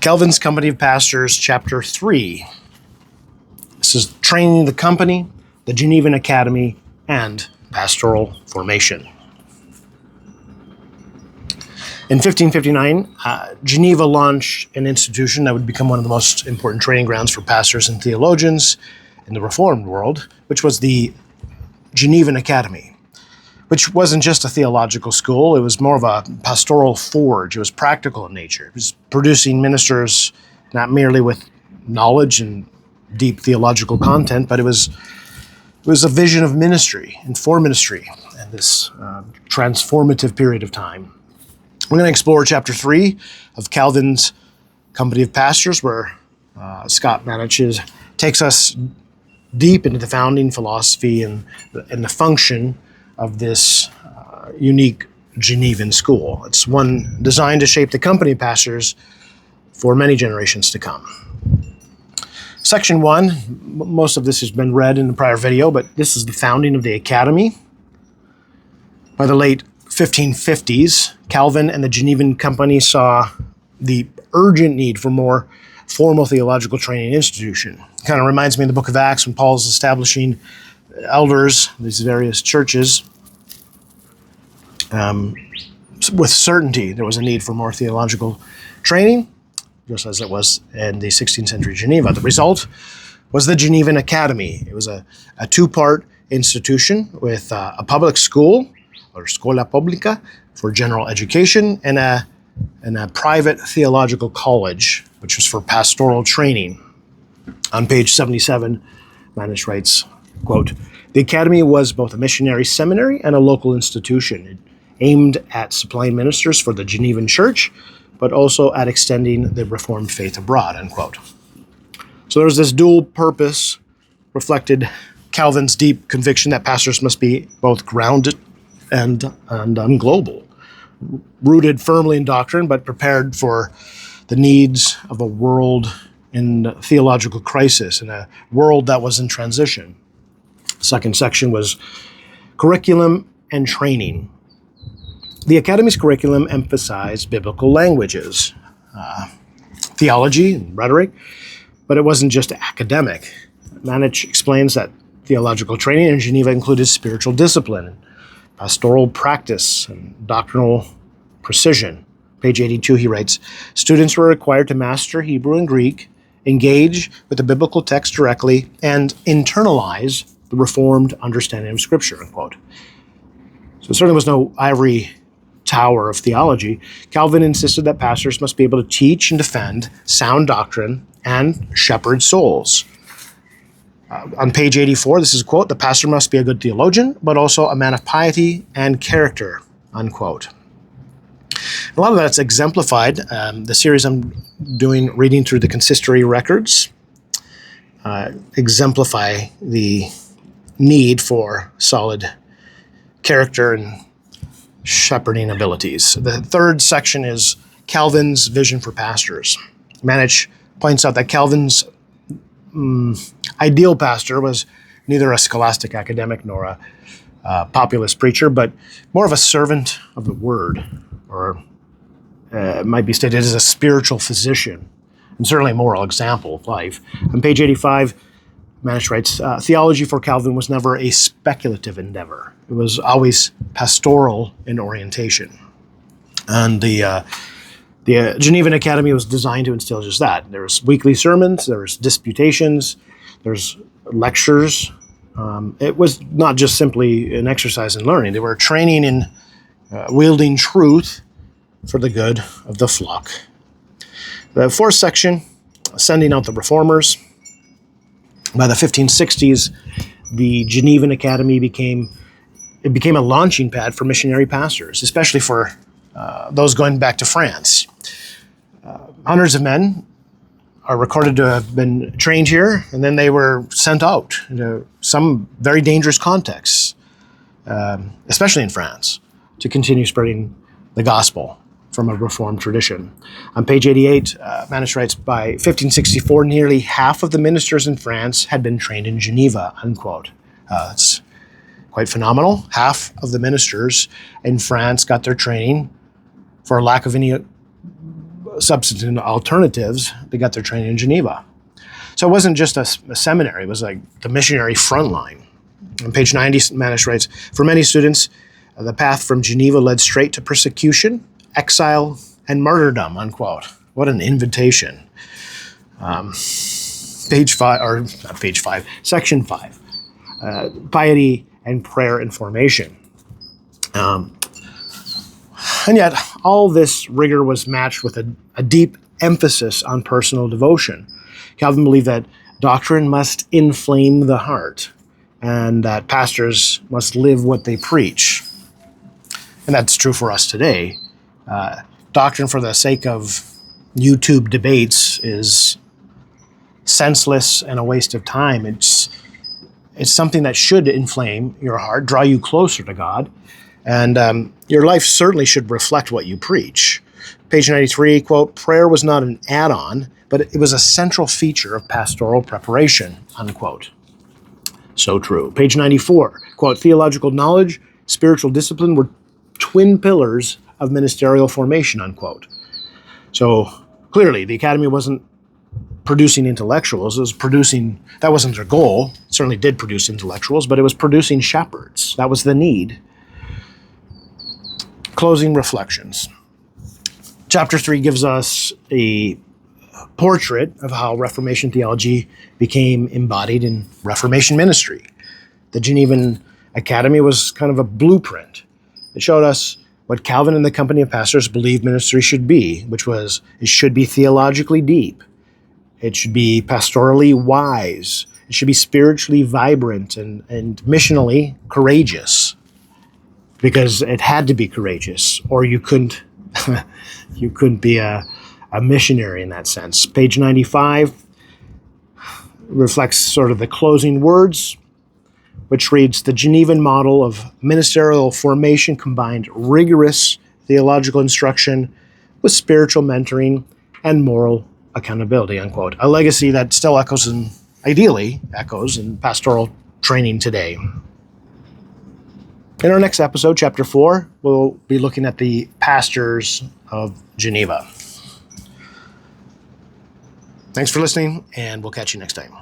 Calvin's Company of Pastors, Chapter 3. This is training the company, the Genevan Academy, and pastoral formation. In 1559, Geneva launched an institution that would become one of the most important training grounds for pastors and theologians in the Reformed world, which was the Genevan Academy, which wasn't just a theological school. It was more of a pastoral forge. It was practical in nature. It was producing ministers not merely with knowledge and deep theological content, but it was a vision of ministry and for ministry in this transformative period of time. We're going to explore Chapter 3 of Calvin's Company of Pastors, where Scott Manetsch takes us deep into the founding philosophy and the function of this unique Genevan school. It's one designed to shape the company of pastors for many generations to come. Section 1, most of this has been read in the prior video, but this is the founding of the academy. By the late 1550s, Calvin and the Genevan Company saw the urgent need for more formal theological training institution. It kind of reminds me of the book of Acts when Paul's establishing elders, these various churches. With certainty, there was a need for more theological training, just as it was in the 16th century Geneva. The result was the Genevan Academy. It was a two-part institution with a public school, or Scola Publica, for general education, and a private theological college, which was for pastoral training. On page 77, Manetsch writes, quote, "The academy was both a missionary seminary and a local institution. It aimed at supplying ministers for the Genevan church, but also at extending the Reformed faith abroad," unquote. So there was this dual purpose, reflected Calvin's deep conviction that pastors must be both grounded and global, rooted firmly in doctrine, but prepared for the needs of a world in theological crisis, in a world that was in transition. The second section was curriculum and training. The Academy's curriculum emphasized biblical languages, theology and rhetoric, but it wasn't just academic. Manetsch explains that theological training in Geneva included spiritual discipline, pastoral practice, and doctrinal precision. Page 82, he writes, "Students were required to master Hebrew and Greek, engage with the biblical text directly, and internalize the Reformed understanding of Scripture," unquote. So there certainly was no ivory tower of theology. Calvin insisted that pastors must be able to teach and defend sound doctrine and shepherd souls. On page 84, this is a quote, "The pastor must be a good theologian, but also a man of piety and character," unquote. A lot of that's exemplified. The series I'm doing, reading through the consistory records, exemplify the need for solid character and shepherding abilities. The third section is Calvin's vision for pastors. Manetsch points out that Calvin's ideal pastor was neither a scholastic academic nor a populist preacher, but more of a servant of the word, or it might be stated as a spiritual physician, and certainly a moral example of life. On page 85, Manetsch writes, "Theology for Calvin was never a speculative endeavor. It was always pastoral in orientation." And the Genevan Academy was designed to instill just that. There was weekly sermons, there was disputations, there's lectures. It was not just simply an exercise in learning. They were training in wielding truth for the good of the flock. The fourth section, sending out the reformers. By the 1560s, the Genevan Academy became a launching pad for missionary pastors, especially for those going back to France. Hundreds of men are recorded to have been trained here, and then they were sent out into some very dangerous contexts, especially in France, to continue spreading the gospel from a Reformed tradition. On page 88, Manetsch writes, "By 1564, nearly half of the ministers in France had been trained in Geneva," unquote. That's quite phenomenal. Half of the ministers in France got their training, for lack of any substantive alternatives, they got their training in Geneva. So it wasn't just a seminary, it was like the missionary front line. On page 90, Manetsch writes, for many students, the path from Geneva led straight to persecution, exile, and martyrdom, unquote. What an invitation. Section 5, piety and prayer and formation. And yet, all this rigor was matched with a deep emphasis on personal devotion. Calvin believed that doctrine must inflame the heart, and that pastors must live what they preach. And that's true for us today. Doctrine for the sake of YouTube debates is senseless and a waste of time. It's something that should inflame your heart, draw you closer to God, and your life certainly should reflect what you preach. Page 93, quote, prayer was not an add-on, but it was a central feature of pastoral preparation, unquote. So true. Page 94, quote, theological knowledge, spiritual discipline were twin pillars of ministerial formation, unquote. So clearly, the academy wasn't producing intellectuals. It was producing, that wasn't their goal. It certainly did produce intellectuals, but it was producing shepherds. That was the need. Closing reflections. Chapter 3 gives us a portrait of how Reformation theology became embodied in Reformation ministry. The Genevan Academy was kind of a blueprint. It showed us what Calvin and the company of pastors believed ministry should be, which was it should be theologically deep. It should be pastorally wise. It should be spiritually vibrant and missionally courageous, because it had to be courageous, or you couldn't be a missionary in that sense. Page 95 reflects sort of the closing words, which reads, the Genevan model of ministerial formation combined rigorous theological instruction with spiritual mentoring and moral accountability, unquote. A legacy that still ideally echoes in pastoral training today. In our next episode, chapter 4, we'll be looking at the pastors of Geneva. Thanks for listening, and we'll catch you next time.